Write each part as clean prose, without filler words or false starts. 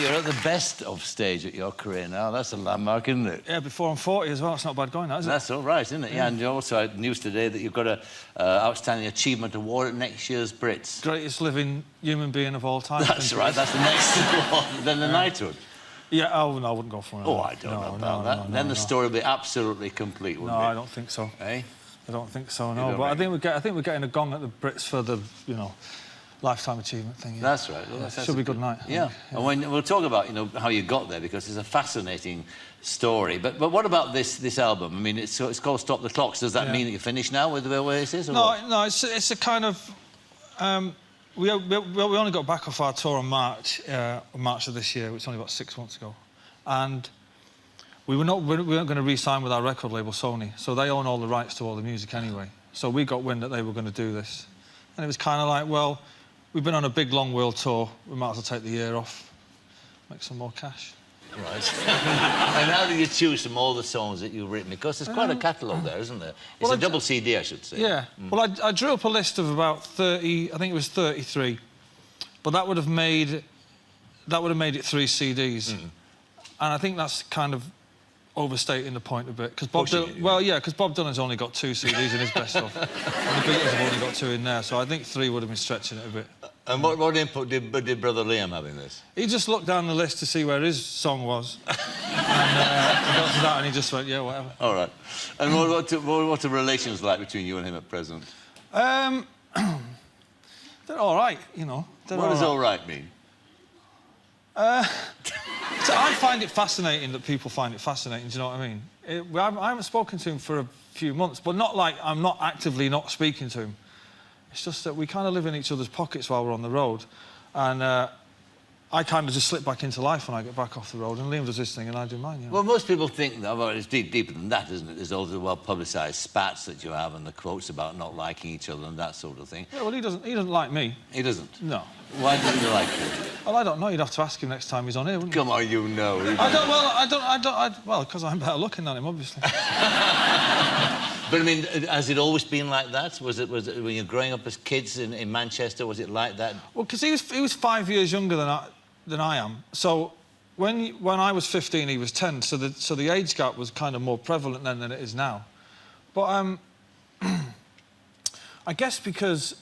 you're at the best of stage at your career now. That's a landmark, isn't it? Yeah, before I'm 40 as well. It's not bad going, that, is it? That's all right, isn't it? Yeah, and also news today that you've got a Outstanding Achievement Award at next year's BRITs. Greatest living human being of all time. That's right, that's the next one. Then the knighthood. Yeah, oh, no, I wouldn't go for it. Oh, I don't know about that. Then the story will be absolutely complete, wouldn't it? No, I don't think so. Eh? I don't think so, no. But I think we're getting a gong at the Brits for the, you know, lifetime achievement thing. Yeah. That's right. Well, Should be a good night. Yeah. And we'll talk about, you know, how you got there, because it's a fascinating story. But what about this album? I mean, it's called Stop the Clocks. Does that mean that you're finished now with the Oasis? Or no, what? no. It's a kind of. We only got back off our tour in March of this year, which was only about 6 months ago, and we weren't going to re-sign with our record label Sony, so they own all the rights to all the music anyway. So we got wind that they were going to do this, and it was kind of like, well, we've been on a big long world tour. We might as well take the year off, make some more cash. Right. And how do you choose from all the songs that you've written? Because there's quite a catalogue there, isn't there? It's a double CD, I should say. Yeah. Well, I drew up a list of about 30. I think it was 33, but that would have made it 3 CDs, and I think that's kind of overstating the point a bit, because Bob Dylan's only got 2 CDs in his best of, and the Beatles have only got 2 in there, so I think 3 would have been stretching it a bit. And what input did Brother Liam have in this? He just looked down the list to see where his song was, and he got to that and he just went, yeah, whatever. All right. And what are the relations like between you and him at present? They're all right, you know. What does all right mean? So I find it fascinating that people find it fascinating, do you know what I mean? I haven't spoken to him for a few months, but not like I'm not actively not speaking to him. It's just that we kind of live in each other's pockets while we're on the road, and I kind of just slip back into life when I get back off the road, and Liam does his thing and I do mine, you know. Well, most people think that, well, it's deeper than that, isn't it? There's all the well-publicised spats that you have and the quotes about not liking each other and that sort of thing. Yeah, well, he doesn't like me. He doesn't? No. Why doesn't he like you? Well, I don't know. You'd have to ask him next time he's on here, wouldn't you? Come on, you know. Well, because I'm better looking than him, obviously. But, I mean, has it always been like that? Was it when you're growing up as kids in Manchester, was it like that? Well, because he was 5 years younger than I am. So when I was 15, he was 10. So the age gap was kind of more prevalent then than it is now. But I guess because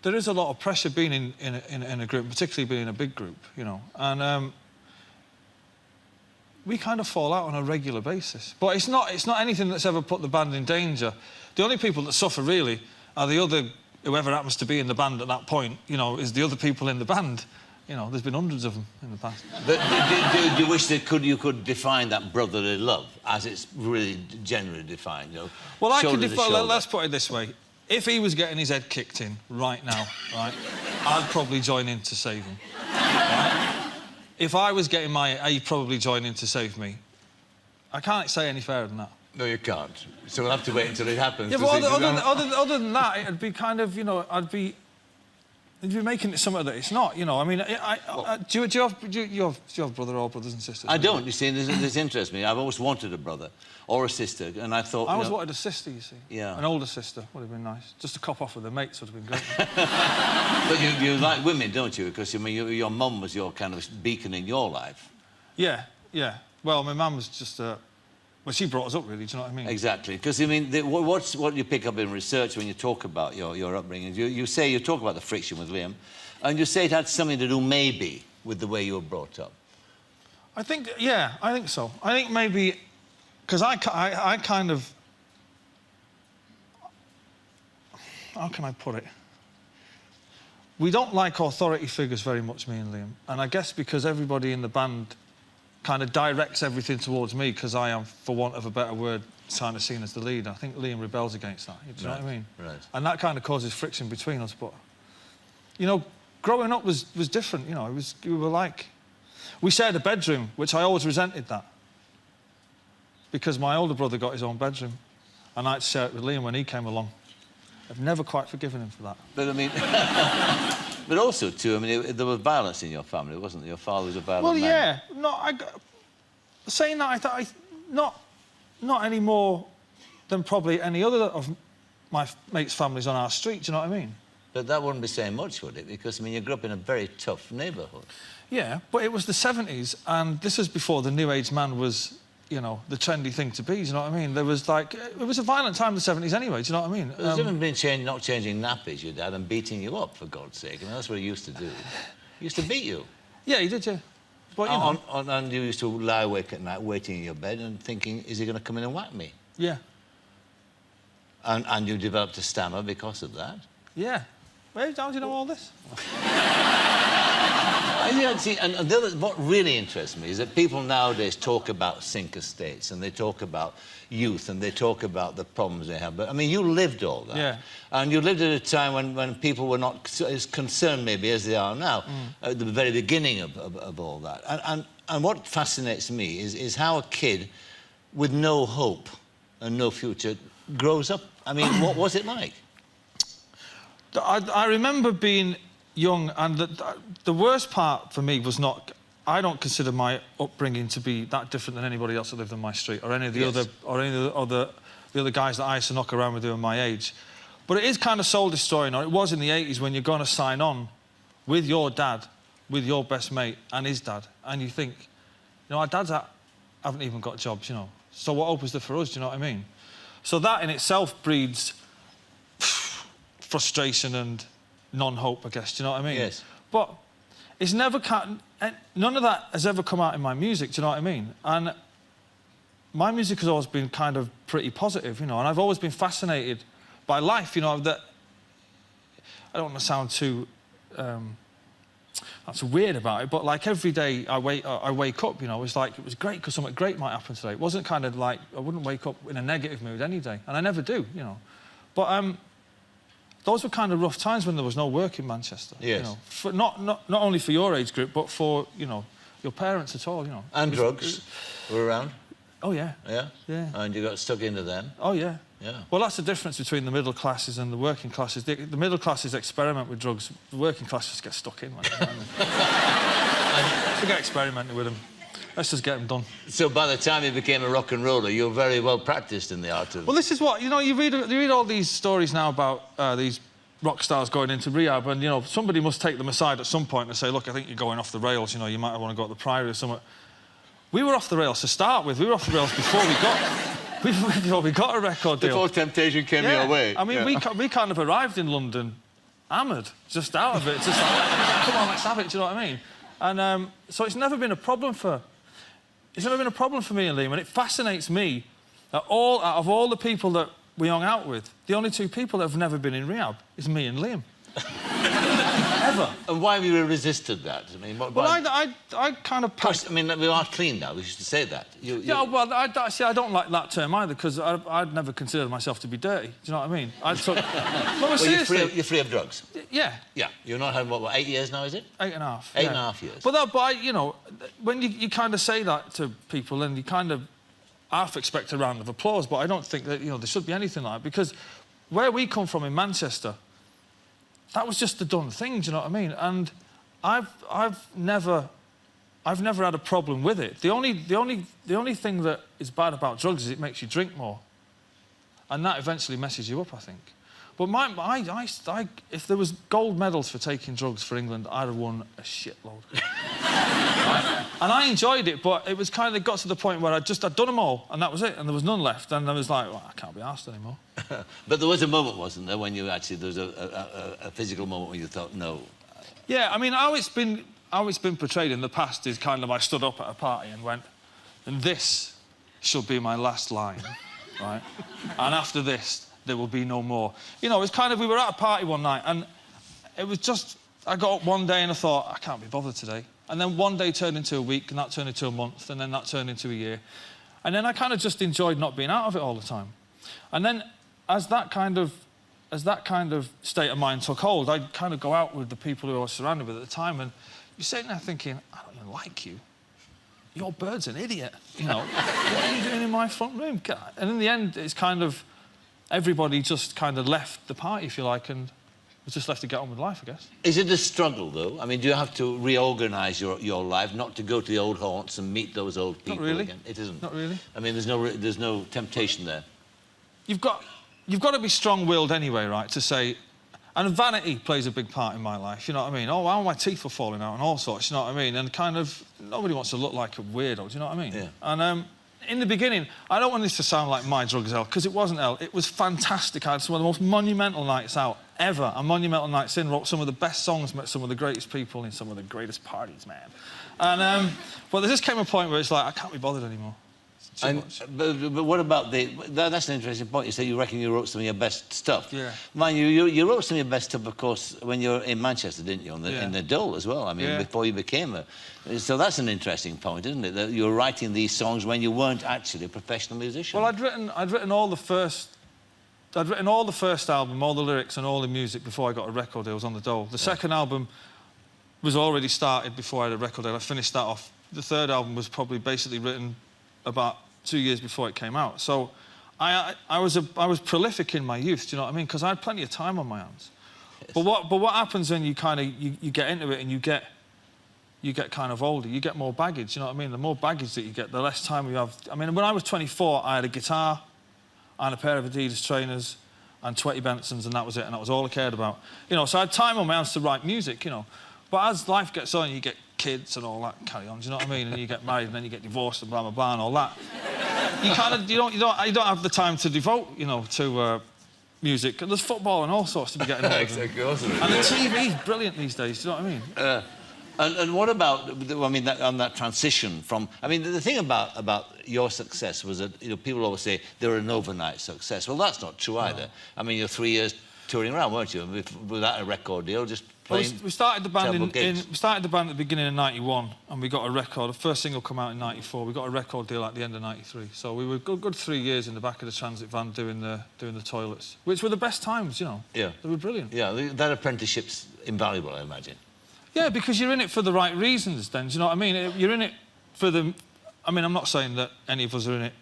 there is a lot of pressure being in a group, particularly being in a big group, you know, and we kind of fall out on a regular basis. But it's not anything that's ever put the band in danger. The only people that suffer really are whoever happens to be in the band at that point, you know, is the other people in the band. You know, there's been hundreds of them in the past. But do you wish that you could define that brotherly love as it's really generally defined, you know? Well, I could define. Let's put it this way: if he was getting his head kicked in right now, right, I'd probably join in to save him. Right? If I was getting he'd probably join in to save me. I can't say any fairer than that. No, you can't. So we'll have to wait until it happens. Yeah, but other than that, it'd be kind of, you know, I'd be making it something that it's not, you know. I mean, do you have brother or brothers and sisters? I don't. You see, this interests me. I've always wanted a brother or a sister, and I thought. I always wanted a sister. You see. Yeah. An older sister would have been nice. Just to cop off with the mates would have been great. But you like women, don't you? Because I mean, your mum was your kind of beacon in your life. Yeah, yeah. Well, my mum was just. Well, she brought us up, really. Do you know what I mean? Exactly. Because I mean, what you pick up in research when you talk about your upbringing, you talk about the friction with Liam, and you say it had something to do maybe with the way you were brought up. I think, yeah, I think so. I think maybe because I kind of, how can I put it? We don't like authority figures very much, me and Liam, and I guess because everybody in the band kind of directs everything towards me because I am, for want of a better word, kind of seen as the leader. I think Liam rebels against that. Do you know what I mean? Right. And that kind of causes friction between us. But, you know, growing up was different. You know, we shared a bedroom, which I always resented that because my older brother got his own bedroom, and I had to share it with Liam when he came along. I've never quite forgiven him for that. But I mean. But also, too, I mean, there was violence in your family, wasn't there? Your father was a violent man. Well, yeah. Saying that, I thought not any more than probably any other of my mates' families on our street, do you know what I mean? But that wouldn't be saying much, would it? Because, I mean, you grew up in a very tough neighbourhood. Yeah, but it was the 70s, and this was before the New Age man was, you know, the trendy thing to be, do you know what I mean? There was, like... It was a violent time in the 70s anyway, do you know what I mean? There's even been not changing nappies, your dad, and beating you up, for God's sake. I mean, that's what he used to do. He used to beat you. Yeah, he did, yeah. But, you know... And you used to lie awake at night, waiting in your bed and thinking, is he going to come in and whack me? Yeah. And you developed a stammer because of that? Yeah. How do you know all this? See, and the other, what really interests me is that people nowadays talk about sinker states and they talk about youth and they talk about the problems they have. But, I mean, you lived all that. Yeah. And you lived at a time when people were not as concerned, maybe, as they are now, at the very beginning of all that. And what fascinates me is how a kid with no hope and no future grows up. I mean, what was it like? I remember being young, and the worst part for me was not... I don't consider my upbringing to be that different than anybody else that lived on my street, or any of the other guys that I used to knock around with who were my age. But it is kind of soul-destroying, or it was in the 80s, when you're going to sign on with your dad, with your best mate, and his dad, and you think, you know, our dads haven't even got jobs, you know, so what hope is there for us, do you know what I mean? So that in itself breeds frustration and non-hope, I guess, do you know what I mean? Yes. But it's never... None of that has ever come out in my music, do you know what I mean? And my music has always been kind of pretty positive, you know, and I've always been fascinated by life, you know, that... I don't want to sound too... that's weird about it, but, like, every day I wake up, you know, it's like, it was great because something great might happen today. It wasn't kind of like... I wouldn't wake up in a negative mood any day, and I never do, you know. But, those were kind of rough times when there was no work in Manchester. Yes. You know, for not only for your age group, but for, you know, your parents at all, you know. And drugs were around? Oh, yeah. Yeah? Yeah. And you got stuck into them? Oh, yeah. Yeah. Well, that's the difference between the middle classes and the working classes. The middle classes experiment with drugs. The working classes get stuck in. Like, forget experimenting with them. Let's just get them done. So by the time you became a rock and roller, you were very well practised in the art of... Well, this is what... You know, you read all these stories now about these rock stars going into rehab, and, you know, somebody must take them aside at some point and say, look, I think you're going off the rails, you know, you might want to go to the Priory or something. We were off the rails to start with. We were off the rails before we got a record deal. Before temptation came your way. I mean, we kind of arrived in London hammered, just out of it. Just like, come on, let's have it, do you know what I mean? And so it's never been a problem for... It's never been a problem for me and Liam, and it fascinates me that out of all the people that we hung out with, the only two people that have never been in rehab is me and Liam. Ever. And why have you resisted that? I mean, well, I kind of... I mean, we are clean now, we used to say that. Yeah, well, I don't like that term either, because I'd never considered myself to be dirty. Do you know what I mean? Well, you're free of drugs? Yeah. Yeah. You're not having, what, 8 years now, is it? 8.5. 8.5 years. But you know, when you kind of say that to people, and you kind of half expect a round of applause, but I don't think that, you know, there should be anything like that, because where we come from in Manchester, that was just the done thing, do you know what I mean? And I've never had a problem with it. The only thing that is bad about drugs is it makes you drink more, and that eventually messes you up, I think. But if there was gold medals for taking drugs for England, I'd have won a shitload. And I enjoyed it, but it was kind of got to the point where I'd done them all, and that was it, and there was none left, and I was like, well, I can't be arsed anymore. But there was a moment, wasn't there, when you actually, there was a physical moment when you thought, no. Yeah, I mean, how it's been portrayed in the past is kind of I stood up at a party and went, and this should be my last line, right? And after this, there will be no more. You know, it's kind of, we were at a party one night, and it was just, I got up one day and I thought, I can't be bothered today. And then one day turned into a week, and that turned into a month, and then that turned into a year. And then I kind of just enjoyed not being out of it all the time. And then as that kind of state of mind took hold, I'd kind of go out with the people who I was surrounded with at the time, and you're sitting there thinking, I don't even like you. Your bird's an idiot, you know. What are you doing in my front room? And in the end, it's kind of... Everybody just kind of left the party, if you like, and was just left to get on with life, I guess. Is it a struggle, though? I mean, do you have to reorganise your life, not to go to the old haunts and meet those old people again? It isn't. Not really. I mean, there's no temptation there. You've got to be strong-willed anyway, right, to say... And vanity plays a big part in my life, you know what I mean? Oh, how my teeth were falling out and all sorts, you know what I mean? And kind of, nobody wants to look like a weirdo, do you know what I mean? Yeah. And in the beginning, I don't want this to sound like my drugs hell, because it wasn't hell. It was fantastic. I had some of the most monumental nights out ever, and monumental nights in, wrote some of the best songs, met some of the greatest people in some of the greatest parties, man. And, but there just came a point where it's like, I can't be bothered anymore. But what about that's an interesting point. You say you reckon you wrote some of your best stuff. Yeah. Man, you wrote some of your best stuff, of course, when you were in Manchester, didn't you? In the Dole as well. I mean, before you became a... So that's an interesting point, isn't it? That you were writing these songs when you weren't actually a professional musician. Well, I'd written all the first album, all the lyrics and all the music before I got a record deal. I was on the Dole. The second album was already started before I had a record deal. I finished that off. The third album was probably basically written about 2 years before it came out. So I was prolific in my youth, do you know what I mean? Because I had plenty of time on my hands. Yes. But what happens when you kind of you get into it and you get kind of older, you get more baggage, you know what I mean? The more baggage that you get, the less time you have. I mean, when I was 24, I had a guitar and a pair of Adidas trainers and 20 Bensons, and that was it, and that was all I cared about. You know, so I had time on my hands to write music, you know. But as life gets on, you get kids and all that carry on, do you know what I mean? And you get married and then you get divorced and blah, blah, blah and all that. You kind of, you don't have the time to devote, you know, to music. And there's football and all sorts to be getting on with. Exactly, awesome. And the TV's brilliant these days, do you know what I mean? And what about, I mean, on that transition from... I mean, the thing about your success was that, you know, people always say they were an overnight success. Well, that's not true either. I mean, you're 3 years touring around, weren't you? Without a record deal, just playing. Well, we started the band we started the band at the beginning of '91, and we got a record. The first single came out in '94. We got a record deal at the end of '93. So we were good 3 years in the back of the transit van doing the toilets, which were the best times, you know. Yeah. They were brilliant. Yeah, that apprenticeship's invaluable, I imagine. Yeah, because you're in it for the right reasons then, do you know what I mean? You're in it for the... I mean, I'm not saying that any of us are in it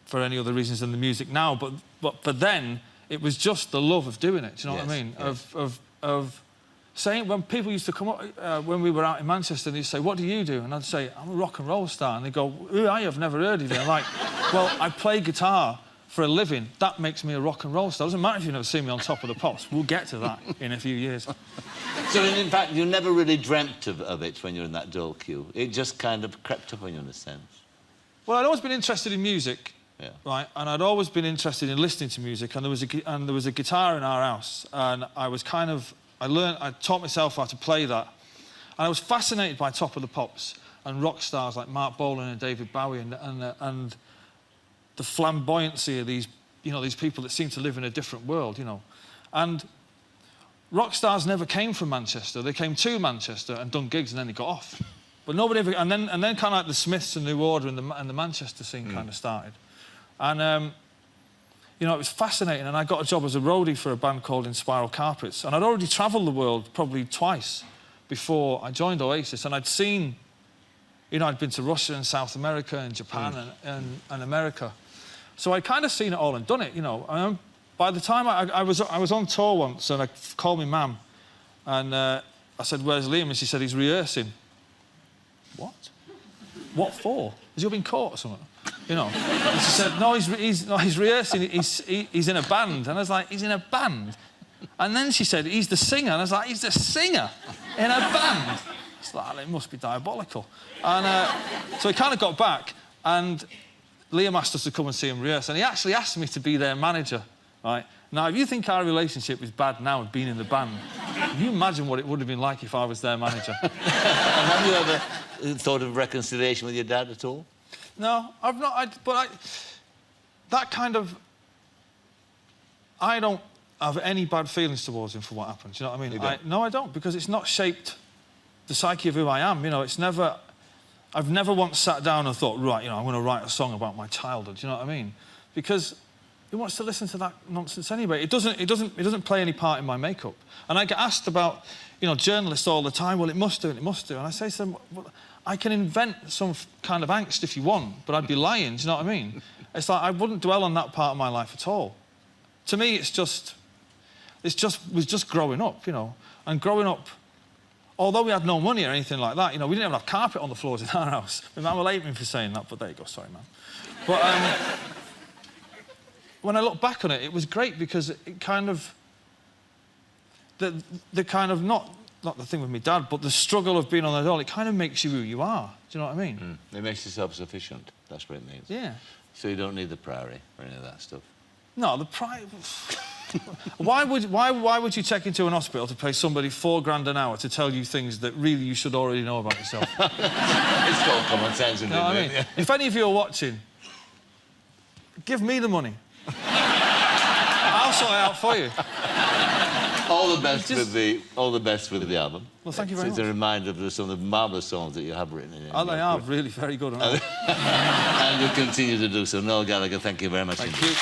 for any other reasons than the music now, but for then, it was just the love of doing it, do you know what I mean? Yes. Of saying... When people used to come up, when we were out in Manchester, they'd say, what do you do? And I'd say, I'm a rock and roll star. And they'd go, who are you? I've never heard of you. I'm like, well, I play guitar for a living. That makes me a rock and roll star. Doesn't matter if you've never seen me on Top of the Pops. We'll get to that in a few years. So, in fact, you never really dreamt of it when you were in that Dole queue. It just kind of crept up on you in a sense. Well, I'd always been interested in music, right? And I'd always been interested in listening to music. And there was a guitar in our house, and I was kind of... I taught myself how to play that. And I was fascinated by Top of the Pops and rock stars like Mark Bolan and David Bowie and the flamboyancy of these, you know, these people that seem to live in a different world, you know. And rock stars never came from Manchester. They came to Manchester and done gigs and then they got off. But nobody ever... And then kind of like the Smiths and New Order and the Manchester scene kind of started. And, you know, it was fascinating. And I got a job as a roadie for a band called In Spiral Carpets. And I'd already travelled the world probably twice before I joined Oasis. And I'd seen... You know, I'd been to Russia and South America and Japan and America. So I'd kind of seen it all and done it, you know. By the time I was on tour once, and I called my mum, and I said, "Where's Liam?" And she said, "He's rehearsing." What? What for? Has you been caught or something? You know. And she said, "No, he's rehearsing. He's in a band." And I was like, "He's in a band?" And then she said, "He's the singer." And I was like, "He's the singer in a band?" It's like, it must be diabolical. And so he kind of got back, and Liam asked us to come and see him rehearse, and he actually asked me to be their manager, right? Now, if you think our relationship is bad now with being in the band, can you imagine what it would have been like if I was their manager? And have you ever thought of reconciliation with your dad at all? No, I've not. That kind of... I don't have any bad feelings towards him for what happened. Do you know what I mean? No, I don't, because it's not shaped the psyche of who I am. You know, it's never... I've never once sat down and thought, right, you know, I'm going to write a song about my childhood. Do you know what I mean? Because who wants to listen to that nonsense anyway? It doesn't play any part in my makeup. And I get asked about, you know, journalists all the time. Well, it must do, and it must do. And I say to them, well, I can invent some kind of angst if you want, but I'd be lying. Do you know what I mean? It's like I wouldn't dwell on that part of my life at all. To me, was just growing up, you know, and growing up. Although we had no money or anything like that, you know, we didn't even have carpet on the floors in our house. My mum will hate me for saying that, but there you go, sorry, man. But when I look back on it, it was great because it kind of... the kind of not the thing with my dad, but the struggle of being on the dole, it kind of makes you who you are. Do you know what I mean? It makes you self-sufficient. That's what it means. Yeah. So you don't need the priory or any of that stuff. No, the pride. Why would you take into an hospital to pay somebody £4 grand an hour to tell you things that really you should already know about yourself? It's called common sense, isn't it? You know what I mean? If any of you are watching, give me the money. I'll sort it out for you. All the best with the album. Well, thank you very much. It's a reminder of some of the marvellous songs that you have written in it. Oh, they are really very good. And you'll continue to do so. Noel Gallagher, thank you very much. Thank you.